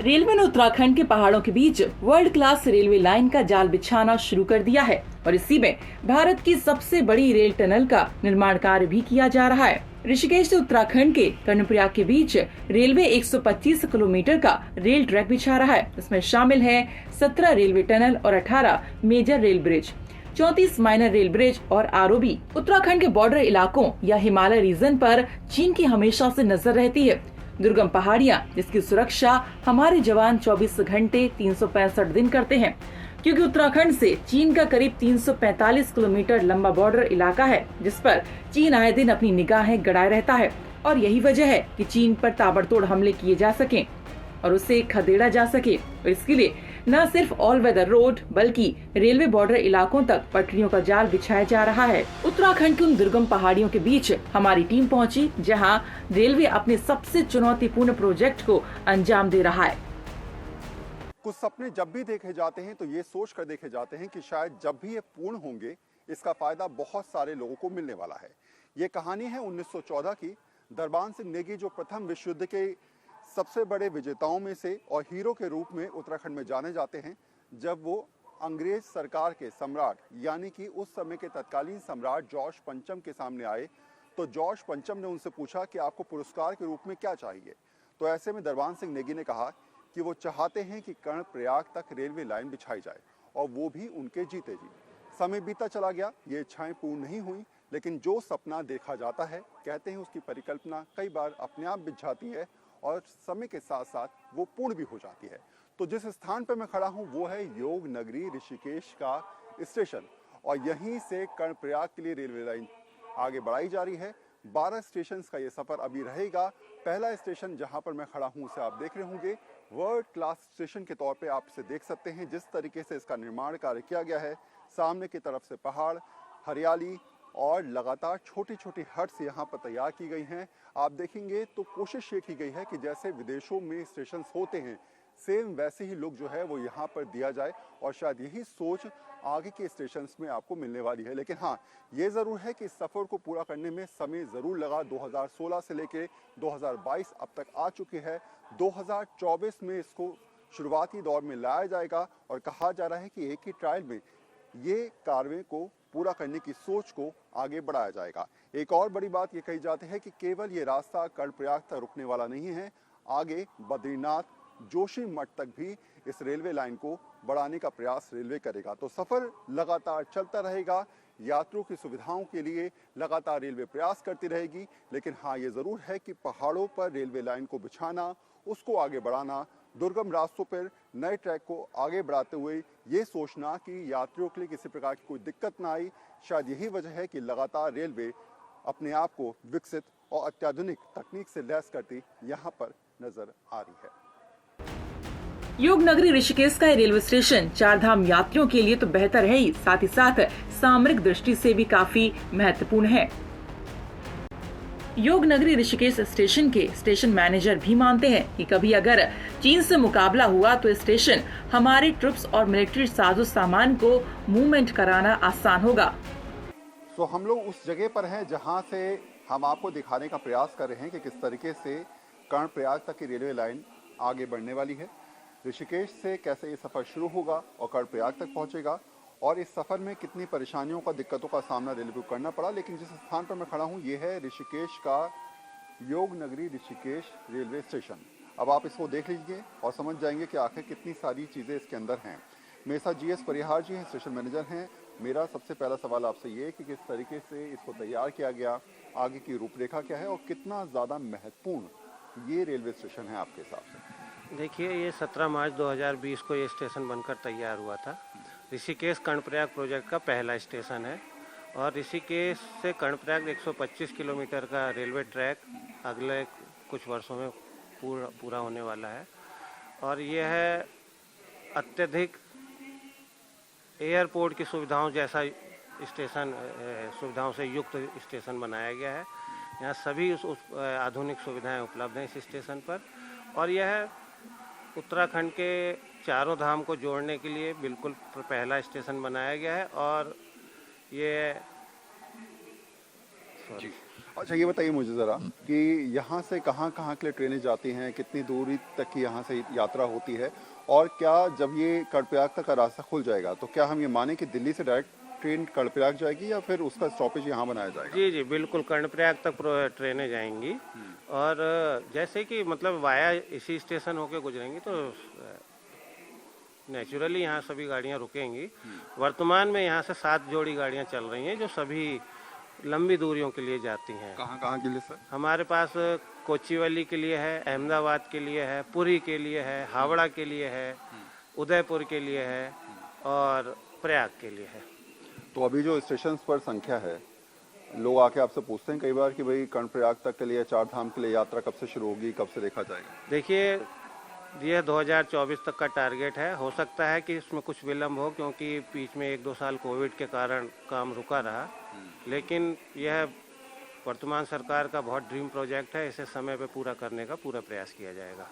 Railway ने उत्तराखंड के पहाड़ों के बीच वर्ल्ड क्लास रेलवे लाइन का जाल बिछाना शुरू कर दिया है और इसी में भारत की सबसे बड़ी रेल टनल का निर्माण कार्य भी किया जा रहा है। ऋषिकेश से उत्तराखंड के कर्णप्रयाग के बीच रेलवे 125 किलोमीटर का रेल ट्रैक बिछा रहा है। इसमें शामिल है 17 रेलवे टनल और 18 major rail bridge, 34 minor rail bridge और आरओबी। उत्तराखंड के बॉर्डर इलाकों या हिमालय रीजन पर चीन की हमेशा से नजर रहती है। दुर्गम पहाड़ियाँ जिसकी सुरक्षा हमारे जवान 24 घंटे 365 दिन करते हैं, क्योंकि उत्तराखंड से चीन का करीब 345 किलोमीटर लंबा बॉर्डर इलाका है, जिस पर चीन आए दिन अपनी निगाहें गड़ाए रहता है। और यही वजह है कि चीन पर ताबड़तोड़ हमले किए जा सकें और उसे खदेड़ा जा सके। और इसके लिए न सिर्फ ऑल वेदर रोड बल्कि रेलवे बॉर्डर इलाकों तक पटरियों का जाल बिछाया जा रहा है। उत्तराखंड की उन दुर्गम पहाड़ियों के बीच हमारी टीम पहुंची, जहां रेलवे अपने सबसे चुनौतीपूर्ण प्रोजेक्ट को अंजाम दे रहा है। कुछ सपने जब भी देखे जाते हैं तो ये सोच कर देखे जाते हैं कि शायद जब भी ये पूर्ण होंगे इसका फायदा बहुत सारे लोगों को मिलने वाला है। ये कहानी है 1914 की। दरबान सिंह नेगी जो प्रथम विश्व युद्ध के सबसे बड़े विजेताओं में से और हीरो के रूप में उत्तराखंड में जाने जाते हैं, जब वो अंग्रेज सरकार के सम्राट यानी कि उस समय के तत्कालीन सम्राट जॉर्ज पंचम के सामने आए, तो जॉर्ज पंचम ने उनसे पूछा कि आपको पुरस्कार के रूप में क्या चाहिए। तो ऐसे में दरबान सिंह नेगी ने कहा कि वो चाहते हैं कि कर्णप्रयाग तक रेलवे लाइन बिछाई जाए, और वो भी उनके जीते जी। समय बीता चला गया, ये इच्छाएं पूर्ण नहीं हुई, लेकिन जो सपना देखा जाता है, कहते हैं उसकी परिकल्पना कई बार अपने आप बिछ जाती है और समय के साथ साथ वो पूर्ण भी हो जाती है। तो जिस स्थान पर मैं खड़ा हूँ वो है योग नगरी ऋषिकेश का स्टेशन, और यहीं से कर्णप्रयाग के लिए रेलवे लाइन आगे बढ़ाई जा रही है। 12 स्टेशन का ये सफर अभी रहेगा। पहला स्टेशन जहां पर मैं खड़ा हूं उसे आप देख रहे होंगे, वर्ल्ड क्लास स्टेशन के तौर पे आप इसे देख सकते हैं। जिस तरीके से इसका निर्माण कार्य किया गया है, सामने की तरफ से पहाड़, हरियाली और लगातार छोटी छोटी हट्स यहाँ पर तैयार की गई हैं। आप देखेंगे तो कोशिश ये की गई है कि जैसे विदेशों में स्टेशन होते हैं, सेम वैसे ही लुक जो है वो यहाँ पर दिया जाए, और शायद यही सोच आगे के स्टेशंस में आपको मिलने वाली है। लेकिन हाँ, ये ज़रूर है कि इस सफ़र को पूरा करने में समय ज़रूर लगा। 2016 से लेके 2022 अब तक आ चुके हैं। 2024 में इसको शुरुआती दौर में लाया जाएगा, और कहा जा रहा है कि एक ही ट्रायल में ये कार्य को पूरा करने की सोच को आगे बढ़ाया जाएगा। एक और बड़ी बात ये कही जाती है कि केवल ये रास्ता कर्णप्रयाग तक रुकने वाला नहीं है, आगे बद्रीनाथ, जोशीमठ तक भी इस रेलवे लाइन को बढ़ाने का प्रयास रेलवे करेगा। तो सफर लगातार चलता रहेगा। यात्रियों की सुविधाओं के लिए लगातार रेलवे प्रयास करती रहेगी। लेकिन हाँ, ये जरूर है कि पहाड़ों पर रेलवे लाइन को बिछाना, उसको आगे बढ़ाना, दुर्गम रास्तों पर नए ट्रैक को आगे बढ़ाते हुए ये सोचना कि यात्रियों के लिए किसी प्रकार की कोई दिक्कत ना आई, शायद यही वजह है कि लगातार रेलवे अपने आप को विकसित और अत्याधुनिक तकनीक से लैस करती यहाँ पर नजर आ रही है। योग नगरी ऋषिकेश का रेलवे स्टेशन चारधाम यात्रियों के लिए तो बेहतर है ही, साथ ही साथ सामरिक दृष्टि से भी काफी महत्वपूर्ण है। योग नगरी ऋषिकेश स्टेशन के स्टेशन मैनेजर भी मानते हैं कि कभी अगर चीन से मुकाबला हुआ तो स्टेशन हमारे ट्रुप्स और मिलिट्री साजो सामान को मूवमेंट कराना आसान होगा। तो हम लोग उस जगह पर हैं जहां से हम आपको दिखाने का प्रयास कर रहे हैं कि किस तरीके से कर्णप्रयाग तक की रेलवे लाइन आगे बढ़ने वाली है। ऋषिकेश से कैसे ये सफ़र शुरू होगा और कर्णप्रयाग तक पहुंचेगा, और इस सफ़र में कितनी परेशानियों का, दिक्कतों का सामना रेलवे को करना पड़ा। लेकिन जिस स्थान पर मैं खड़ा हूँ ये है ऋषिकेश का योग नगरी ऋषिकेश रेलवे स्टेशन। अब आप इसको देख लीजिए और समझ जाएंगे कि आखिर कितनी सारी चीज़ें इसके अंदर हैं। मेरे साथ GS परिहार जी हैं, स्टेशन मैनेजर हैं। मेरा सबसे पहला सवाल आपसे ये है कि किस तरीके से इसको तैयार किया गया, आगे की रूपरेखा क्या है और कितना ज़्यादा महत्वपूर्ण ये रेलवे स्टेशन है आपके हिसाब से? देखिए, ये 17 मार्च 2020 को ये स्टेशन बनकर तैयार हुआ था। ऋषिकेश कर्णप्रयाग प्रोजेक्ट का पहला स्टेशन है, और ऋषिकेश से कर्णप्रयाग 125 किलोमीटर का रेलवे ट्रैक अगले कुछ वर्षों में पूरा होने वाला है। और यह है अत्यधिक एयरपोर्ट की सुविधाओं जैसा स्टेशन, सुविधाओं से युक्त स्टेशन बनाया गया है। यहाँ सभी आधुनिक सुविधाएं उपलब्ध हैं इस स्टेशन पर, और यह उत्तराखंड के चारों धाम को जोड़ने के लिए बिल्कुल पहला स्टेशन बनाया गया है। और ये सॉरी। अच्छा, ये बताइए मुझे ज़रा कि यहाँ से कहाँ कहाँ के लिए ट्रेनें जाती हैं, कितनी दूरी तक की यहाँ से यात्रा होती है, और क्या जब ये कर्णप्रयाग तक का रास्ता खुल जाएगा तो क्या हम ये माने कि दिल्ली से डायरेक्ट ट्रेन कर्णप्रयाग जाएगी या फिर उसका स्टॉपेज यहाँ बनाया जाएगा? जी जी बिल्कुल, कर्णप्रयाग तक ट्रेनें जाएंगी और जैसे कि मतलब वाया इसी स्टेशन होके गुजरेंगी तो नेचुरली यहाँ सभी गाड़ियाँ रुकेंगी। वर्तमान में यहाँ से 7 जोड़ी गाड़ियाँ चल रही हैं जो सभी लंबी दूरियों के लिए जाती हैं। कहाँ कहाँ के लिए सर? हमारे पास कोच्चिवली के लिए है, अहमदाबाद के लिए है, पुरी के लिए है, हावड़ा के लिए है, उदयपुर के लिए है और प्रयाग के लिए है। तो अभी जो स्टेशन पर संख्या है, लोग आके आपसे पूछते हैं कई बार कि भाई कर्णप्रयाग तक के लिए, 4 धाम के लिए यात्रा कब से शुरू होगी, कब से देखा जाएगा? देखिए, यह 2024 तक का टारगेट है। हो सकता है कि इसमें कुछ विलम्ब हो क्योंकि बीच में 1-2 साल कोविड के कारण काम रुका रहा, लेकिन यह वर्तमान सरकार का बहुत ड्रीम प्रोजेक्ट है। इसे समय पे पूरा करने का पूरा प्रयास किया जाएगा।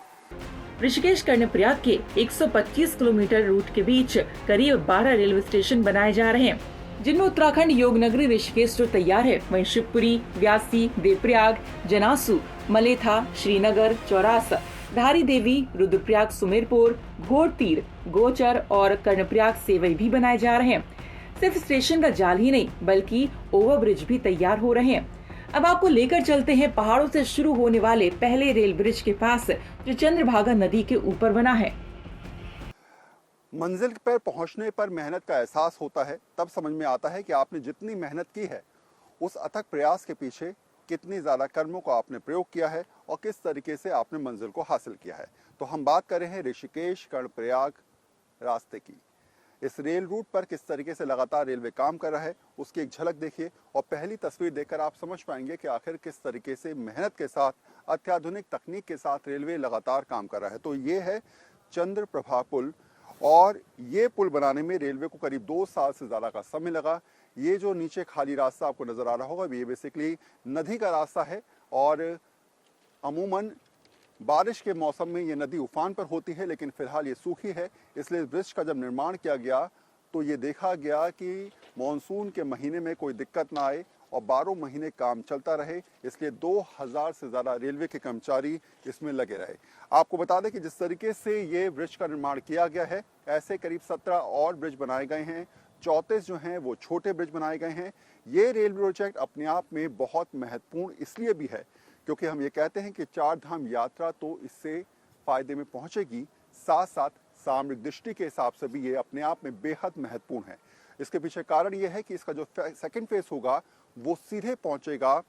ऋषिकेश कर्णप्रयाग के 125 किलोमीटर रूट के बीच करीब 12 रेलवे स्टेशन बनाए जा रहे हैं, जिनमें उत्तराखंड योगनगरी ऋषिकेश जो तैयार है, वहीं शिवपुरी, व्यासी, देवप्रयाग, जनासू, मलेथा, श्रीनगर, चौरासा, धारी देवी, रुद्रप्रयाग, सुमेरपुर, घोड़तीर, गोचर और कर्णप्रयाग सेवई भी बनाए जा रहे हैं। सिर्फ स्टेशन का जाल ही नहीं बल्कि ओवरब्रिज भी तैयार हो रहे हैं। अब आपको लेकर चलते हैं पहाड़ों से शुरू होने वाले पहले रेल ब्रिज के पास, जो चंद्रभागा नदी के ऊपर बना है। मंजिल पर पहुंचने पर मेहनत का एहसास होता है, तब समझ में आता है कि आपने जितनी मेहनत की है उस अथक प्रयास के पीछे कितनी ज़्यादा कर्मों को आपने प्रयोग किया है और किस तरीके से आपने मंजिल को हासिल किया है। तो हम बात कर रहे हैं ऋषिकेश कर्णप्रयाग रास्ते की। इस रेल रूट पर किस तरीके से लगातार रेलवे काम कर रहा है उसकी एक झलक देखिए, और पहली तस्वीर देखकर आप समझ पाएंगे कि आखिर किस तरीके से मेहनत के साथ, अत्याधुनिक तकनीक के साथ रेलवे लगातार काम कर रहा है। तो ये है चंद्रप्रभा पुल, और ये पुल बनाने में रेलवे को करीब 2 साल से ज़्यादा का समय लगा। ये जो नीचे खाली रास्ता आपको नज़र आ रहा होगा, ये बेसिकली नदी का रास्ता है, और अमूमन बारिश के मौसम में ये नदी उफान पर होती है, लेकिन फिलहाल ये सूखी है। इसलिए ब्रिज का जब निर्माण किया गया तो ये देखा गया कि मानसून के महीने में कोई दिक्कत ना आए और 12 महीने काम चलता रहे, इसलिए 2000 से ज़्यादा रेलवे के कर्मचारी इसमें लगे रहे। आपको बता दें कि जिस तरीके से ये ब्रिज का निर्माण किया गया है, ऐसे करीब 17 और ब्रिज बनाए गए हैं, 34 जो हैं वो छोटे ब्रिज बनाए गए हैं। ये रेल प्रोजेक्ट अपने आप में बहुत महत्वपूर्ण इसलिए भी है क्योंकि हम ये कहते हैं कि 4 धाम यात्रा तो इससे फायदे में पहुंचेगी, साथ साथ सामरिक दृष्टि के हिसाब से भी ये अपने आप में बेहद महत्वपूर्ण है। इसके पीछे कारण ये है कि इसका जो सेकंड फेज होगा वो सीधे पहुंचेगा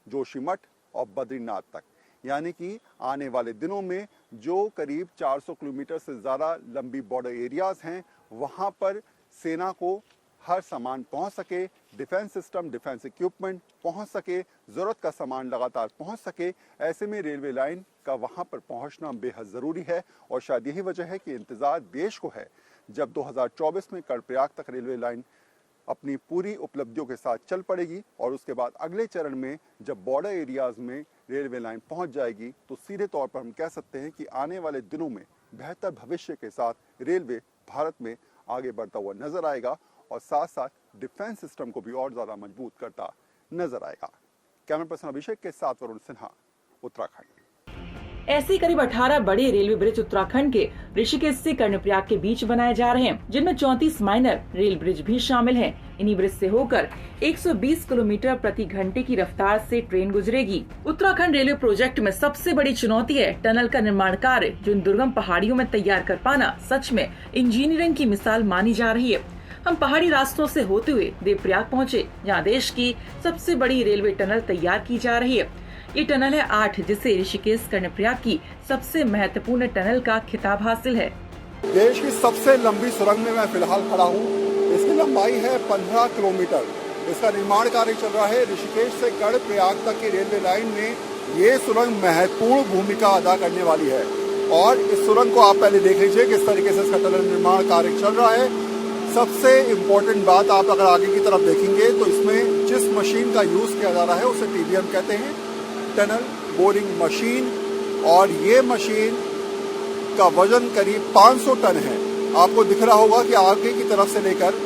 जोशीमठ और बद्रीनाथ तक, यानी कि आने वाले दिनों में जो करीब 400 किलोमीटर से ज़्यादा लंबी बॉर्डर एरियाज हैं, वहाँ पर सेना को हर सामान पहुंच सके, डिफेंस सिस्टम, डिफेंस इक्विपमेंट पहुंच सके, ज़रूरत का सामान लगातार पहुंच सके। ऐसे में रेलवे लाइन का वहां पर पहुंचना बेहद ज़रूरी है, और शायद यही वजह है कि इंतज़ार देश को है जब 2024 में कर्णप्रयाग तक रेलवे लाइन अपनी पूरी उपलब्धियों के साथ चल पड़ेगी, और उसके बाद अगले चरण में जब बॉर्डर एरियाज में रेलवे लाइन पहुंच जाएगी तो सीधे तौर पर हम कह सकते हैं कि आने वाले दिनों में बेहतर भविष्य के साथ रेलवे भारत में आगे बढ़ता हुआ नजर आएगा, और साथ साथ डिफेंस सिस्टम को भी और ज्यादा मजबूत करता नजर आएगा। कैमरा पर्सन अभिषेक के साथ वरुण सिन्हा, उत्तराखंड। ऐसे करीब 18 बड़े रेलवे ब्रिज उत्तराखंड के ऋषिकेश से कर्णप्रयाग के बीच बनाए जा रहे हैं, जिनमें 34 माइनर रेल ब्रिज भी शामिल हैं। इन्हीं ब्रिज से होकर 120 किलोमीटर प्रति घंटे की रफ्तार से ट्रेन गुजरेगी। उत्तराखंड रेलवे प्रोजेक्ट में सबसे बड़ी चुनौती है टनल का निर्माण कार्य, जो इन दुर्गम पहाड़ियों में तैयार कर पाना सच में इंजीनियरिंग की मिसाल मानी जा रही है। हम पहाड़ी रास्तों से होते हुए देवप्रयाग पहुँचे, जहाँ देश की सबसे बड़ी रेलवे टनल तैयार की जा रही है। ये टनल है 8, जिसे ऋषिकेश कर्णप्रयाग की सबसे महत्वपूर्ण टनल का खिताब हासिल है। देश की सबसे लंबी सुरंग में मैं फिलहाल खड़ा हूँ। इसकी लंबाई है 15 किलोमीटर। इसका निर्माण कार्य चल रहा है। ऋषिकेश से कर्णप्रयाग तक की रेलवे लाइन में ये सुरंग महत्वपूर्ण भूमिका अदा करने वाली है, और इस सुरंग को आप पहले देख लीजिए किस तरीके से इसका टनल निर्माण कार्य चल रहा है। सबसे इम्पोर्टेंट बात, आप अगर आगे की तरफ देखेंगे तो इसमें जिस मशीन का यूज किया जा रहा है उसे TBM कहते हैं, टनल बोरिंग मशीन, और ये मशीन का वजन करीब 500 टन है। आपको दिख रहा होगा कि आगे की तरफ से लेकर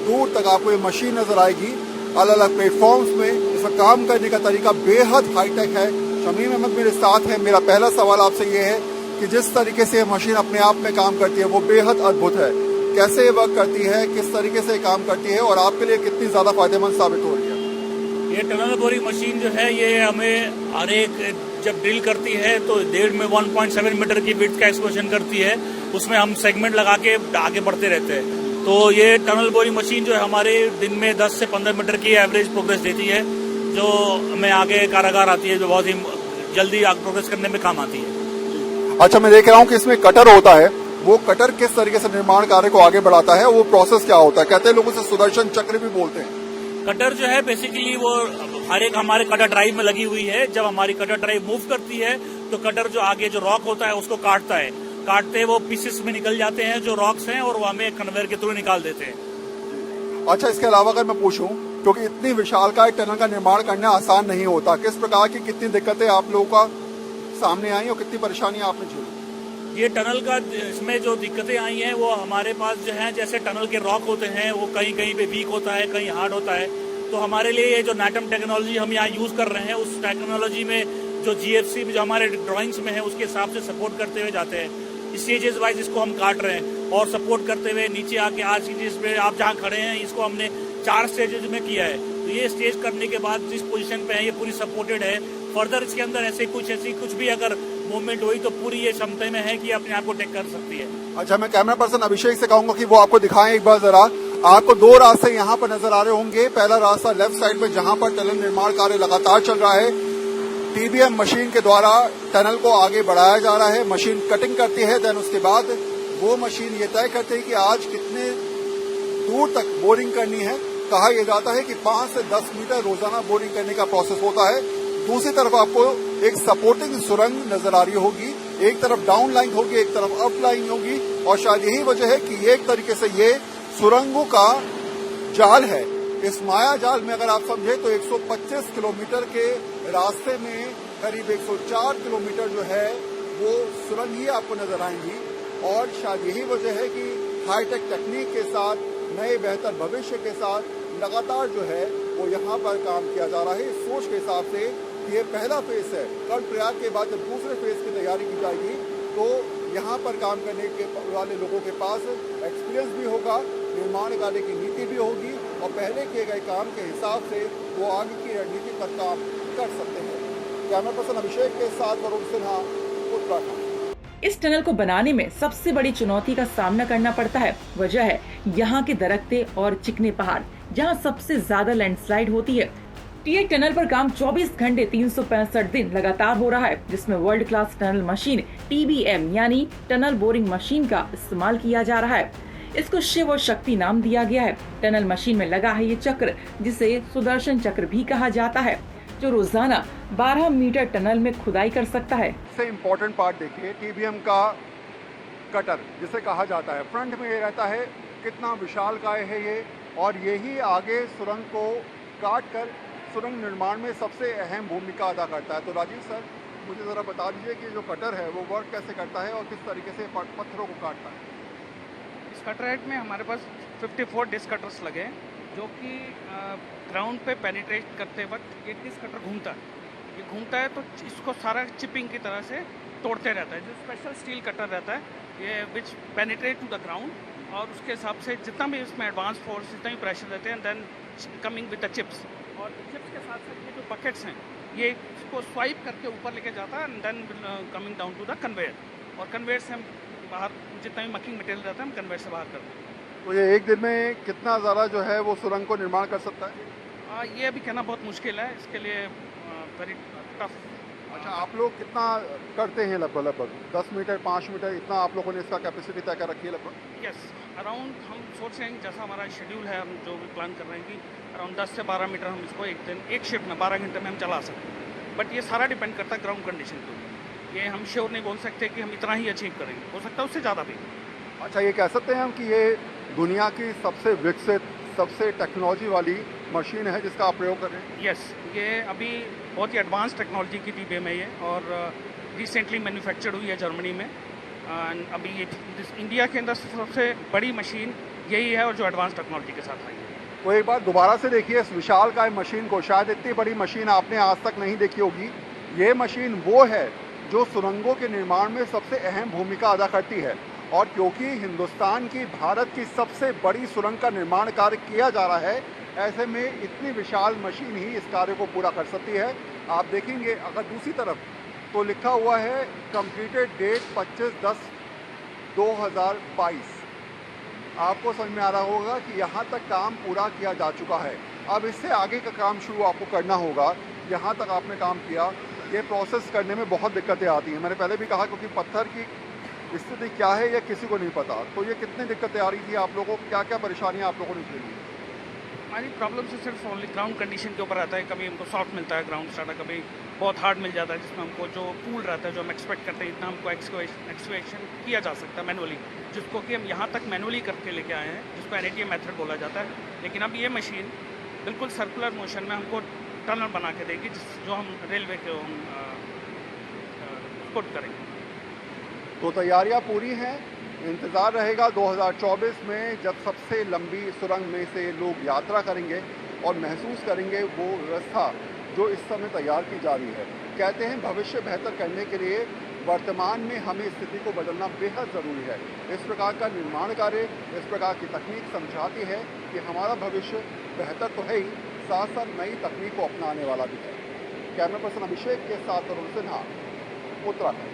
दूर तक आपको ये मशीन नजर आएगी। अलग अलग प्लेटफॉर्म्स में इसका काम करने का तरीका बेहद हाईटेक है। शमीम अहमद मेरे साथ है। मेरा पहला सवाल आपसे ये है कि जिस तरीके से मशीन अपने आप में काम करती है वो बेहद अद्भुत है। कैसे वर्क करती है, किस तरीके से काम करती है और आपके लिए कितनी ज्यादा फायदेमंद साबित हो रही है? ये टनल बोरिंग मशीन जो है ये हमें हर एक जब ड्रिल करती है तो डेढ़ में 1.7 मीटर की विड्थ का एक्सप्लोजन करती है। उसमें हम सेगमेंट लगा के आगे बढ़ते रहते हैं। तो ये टनल बोरिंग मशीन जो है हमारे दिन में 10 से 15 मीटर की एवरेज प्रोग्रेस देती है, जो हमें आगे कारागार आती है, जो बहुत ही जल्दी आगे प्रोग्रेस करने में काम आती है। अच्छा, मैं देख रहा हूँ कि इसमें कटर होता है। वो कटर किस तरीके से निर्माण कार्य को आगे बढ़ाता है, वो प्रोसेस क्या होता है? कहते हैं लोग उसे सुदर्शन चक्र भी बोलते हैं। कटर जो है बेसिकली वो हर एक हमारे कटर ड्राइव में लगी हुई है। जब हमारी कटर ड्राइव मूव करती है तो कटर जो आगे जो रॉक होता है उसको काटता है। काटते वो पीसेस में निकल जाते हैं जो रॉक्स हैं और वो हमें कन्वेयर के थ्रू निकाल देते हैं। अच्छा, इसके अलावा अगर मैं पूछूं, क्योंकि इतनी विशालकाय टनल का निर्माण करना आसान नहीं होता, किस प्रकार की कितनी दिक्कतें आप लोगों का सामने आई और कितनी परेशानियां आपने झेली? ये टनल का इसमें जो दिक्कतें आई हैं वो हमारे पास जो है, जैसे टनल के रॉक होते हैं वो कहीं कहीं पे वीक होता है, कहीं हार्ड होता है। तो हमारे लिए ये जो नैटम टेक्नोलॉजी हम यहाँ यूज कर रहे हैं, उस टेक्नोलॉजी में जो GFC जो हमारे ड्राइंग्स में है उसके हिसाब से सपोर्ट करते हुए जाते हैं। स्टेजेस वाइज इसको हम काट रहे हैं और सपोर्ट करते हुए नीचे आके आज की जिसमें आप जहाँ खड़े हैं इसको हमने 4 स्टेजेस में किया है। तो ये स्टेज करने के बाद जिस पोजीशन पे है ये पूरी सपोर्टेड है। फर्दर इसके अंदर ऐसी कुछ भी अगर मूवमेंट हुई तो पूरी ये क्षमता में है कि अपने आप को टेक कर सकती है। अच्छा, मैं कैमरा पर्सन अभिषेक से कहूंगा कि वो आपको दिखाएं एक बार जरा। आपको 2 रास्ते यहाँ पर नजर आ रहे होंगे। पहला रास्ता लेफ्ट साइड में जहाँ पर टनल निर्माण कार्य लगातार चल रहा है, TBM मशीन के द्वारा टनल को आगे बढ़ाया जा रहा है। मशीन कटिंग करती है, देन उसके बाद वो मशीन ये तय करती है कि आज कितने दूर तक बोरिंग करनी है। कहा यह जाता है कि 5 से 10 मीटर रोजाना बोरिंग करने का प्रोसेस होता है। दूसरी तरफ आपको एक सपोर्टिंग सुरंग नजर आ रही होगी। एक तरफ डाउन लाइन होगी, एक तरफ अप लाइन होगी और शायद यही वजह है कि एक तरीके से ये सुरंगों का जाल है। इस माया जाल में अगर आप समझे तो 125 किलोमीटर के रास्ते में करीब 104 किलोमीटर जो है वो सुरंग ही आपको नजर आएंगी। और शायद यही वजह है कि हाईटेक टेक्निक के साथ, नए बेहतर भविष्य के साथ लगातार जो है वो यहाँ पर काम किया जा रहा है। इस सोच के हिसाब से ये पहला फेज है। कर्णप्रयाग के बाद जब दूसरे फेज की तैयारी की जाएगी तो यहाँ पर काम करने के वाले लोगों के पास एक्सपीरियंस भी होगा, निर्माण कार्य की नीति भी होगी और पहले किए गए काम के हिसाब से वो आगे की रणनीति पर काम कर सकते हैं। कैमरा पर्सन अभिषेक के साथ वरुण सिन्हा, उत्तराखंड। इस टनल को बनाने में सबसे बड़ी चुनौती का सामना करना पड़ता है। वजह है यहाँ के दरख्ते और चिकने पहाड़, जहाँ सबसे ज्यादा लैंडस्लाइड होती है। टी1 टनल पर काम 24 घंटे 365 दिन लगातार हो रहा है, जिसमें world class tunnel machine TBM यानी टनल बोरिंग मशीन का इस्तेमाल किया जा रहा है। इसको शिव और शक्ति नाम दिया गया है। टनल मशीन में लगा है ये चक्र, जिसे सुदर्शन चक्र भी कहा जाता है, जो रोजाना 12 मीटर टनल में खुदाई कर सकता है। सबसे इम्पोर्टेंट पार्ट देखिए, TBM का कटर जिसे कहा जाता है, फ्रंट में ये रहता है। कितना विशालकाय है ये, और यही आगे सुरंग को काट कर सुरंग निर्माण में सबसे अहम भूमिका अदा करता है। तो राजीव सर, मुझे ज़रा बता दीजिए कि जो कटर है वो वर्क कैसे करता है और किस तरीके से पत्थरों को काटता है। इस कटर हेड में हमारे पास 54 डिस्क कटर्स लगे हैं, जो कि ग्राउंड पे पेनिट्रेट करते वक्त एक डिस्क कटर घूमता है। ये घूमता है तो इसको सारा चिपिंग की तरह से तोड़ते रहता है। जो स्पेशल स्टील कटर रहता है ये विच पेनिट्रेट टू द ग्राउंड, और उसके हिसाब से जितना भी इसमें एडवांस फोर्स, जितना भी प्रेशर रहते हैं, then coming with the chips, और चिप्स के साथ साथ ये जो बकेट्स हैं ये इसको स्वाइप करके ऊपर लेके जाता है, and then coming down to the conveyor, और कन्वेयर से हम बाहर जितना भी मकिंग मटेरियल रहता है हम कन्वेयर से बाहर करते हैं। तो ये एक दिन में कितना ज़्यादा जो है वो सुरंग को निर्माण कर सकता है? ये अभी कहना बहुत मुश्किल है, इसके लिए वेरी टफ। अच्छा, आप लोग कितना करते हैं? लगभग 10 मीटर 5 मीटर इतना आप लोगों ने इसका कैपेसिटी तय कर रखी है लगभग? यस, अराउंड हम सोच रहे हैं, जैसा हमारा शेड्यूल है, हम जो भी प्लान कर रहे हैं कि अराउंड 10 से 12 मीटर हम इसको एक दिन एक शिफ्ट में 12 घंटे में हम चला सकते हैं। बट ये सारा डिपेंड करता है ग्राउंड कंडीशन के ऊपर। ये हम श्योर नहीं बोल सकते कि हम इतना ही अचीव करेंगे, हो सकता है उससे ज़्यादा भी। अच्छा, ये कह सकते हैं हम कि ये दुनिया की सबसे विकसित, सबसे टेक्नोलॉजी वाली मशीन है जिसका आप प्रयोग कर रहे हैं? यस, ये अभी बहुत ही एडवांस टेक्नोलॉजी की TBM है ये, और रिसेंटली मैन्युफैक्चर्ड हुई है जर्मनी में। अभी ये इंडिया के अंदर सबसे बड़ी मशीन यही है और जो एडवांस टेक्नोलॉजी के साथ आई है। तो एक बार दोबारा से देखिए इस विशालकाय मशीन को। शायद इतनी बड़ी मशीन आपने आज तक नहीं देखी होगी। ये मशीन वो है जो सुरंगों के निर्माण में सबसे अहम भूमिका अदा करती है, और क्योंकि हिंदुस्तान की भारत की सबसे बड़ी सुरंग का निर्माण कार्य किया जा रहा है, ऐसे में इतनी विशाल मशीन ही इस कार्य को पूरा कर सकती है। आप देखेंगे अगर दूसरी तरफ तो लिखा हुआ है कंप्लीटेड डेट 25/10/2022। आपको समझ में आ रहा होगा कि यहाँ तक काम पूरा किया जा चुका है। अब इससे आगे का काम शुरू आपको करना होगा। यहाँ तक आपने काम किया, ये प्रोसेस करने में बहुत दिक्कतें आती हैं। मैंने पहले भी कहा क्योंकि पत्थर की स्थिति क्या है ये किसी को नहीं पता। तो ये कितनी दिक्कतें आ रही थी आप लोगों को, क्या क्या परेशानियाँ आप लोगों ने झेली? हमारी प्रॉब्लम से सिर्फ ओनली ग्राउंड कंडीशन के ऊपर आता है। कभी हमको सॉफ्ट मिलता है ग्राउंड स्टार्टर, कभी बहुत हार्ड मिल जाता है, जिसमें हमको जो पूल रहता है जो हम एक्सपेक्ट करते हैं इतना हमको एक्सकवेशन किया जा सकता है मैनुअली, जिसको कि हम यहाँ तक मैनुअली करके लेके आए हैं, जिसको NATA मेथड बोला जाता है। लेकिन अब ये मशीन बिल्कुल सर्कुलर मोशन में हमको टनल बना के देगी, जो हम रेलवे के हम पुट करेंगे। तो तैयारियां पूरी हैं। इंतज़ार रहेगा 2024 में जब सबसे लंबी सुरंग में से लोग यात्रा करेंगे और महसूस करेंगे वो व्यवस्था जो इस समय तैयार की जा रही है। कहते हैं भविष्य बेहतर करने के लिए वर्तमान में हमें स्थिति को बदलना बेहद ज़रूरी है। इस प्रकार का निर्माण कार्य, इस प्रकार की तकनीक समझाती है कि हमारा भविष्य बेहतर तो है ही, साथ साथ नई तकनीक को अपनाने वाला भी है। कैमरा पर्सन अभिषेक के साथ अरुण सिन्हा, उत्तराखंड।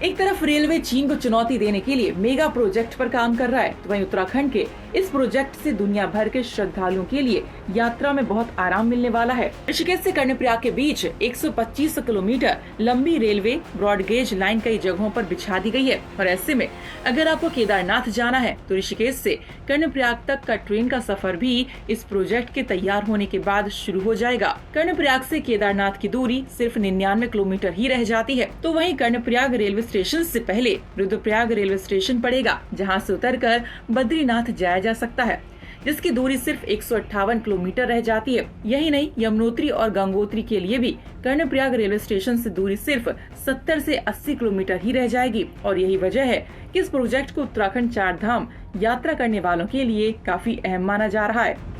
एक तरफ रेलवे चीन को चुनौती देने के लिए मेगा प्रोजेक्ट पर काम कर रहा है, तो वहीं उत्तराखंड के इस प्रोजेक्ट से दुनिया भर के श्रद्धालुओं के लिए यात्रा में बहुत आराम मिलने वाला है। ऋषिकेश से कर्णप्रयाग के बीच 125 किलोमीटर लंबी रेलवे ब्रॉडगेज लाइन कई जगहों पर बिछा दी गई है, और ऐसे में अगर आपको केदारनाथ जाना है तो ऋषिकेश से कर्णप्रयाग तक का ट्रेन का सफर भी इस प्रोजेक्ट के तैयार होने के बाद शुरू हो जाएगा। कर्णप्रयाग से केदारनाथ की दूरी सिर्फ 99 किलोमीटर ही रह जाती है। तो वहीं कर्णप्रयाग रेलवे स्टेशन से पहले रुद्रप्रयाग रेलवे स्टेशन पड़ेगा, जहां से उतरकर बद्रीनाथ जाया जा सकता है, जिसकी दूरी सिर्फ 158 किलोमीटर रह जाती है। यही नहीं, यमुनोत्री और गंगोत्री के लिए भी कर्णप्रयाग रेलवे स्टेशन से दूरी सिर्फ 70 से 80 किलोमीटर ही रह जाएगी। और यही वजह है कि इस प्रोजेक्ट को उत्तराखंड 4 धाम यात्रा करने वालों के लिए काफी अहम माना जा रहा है।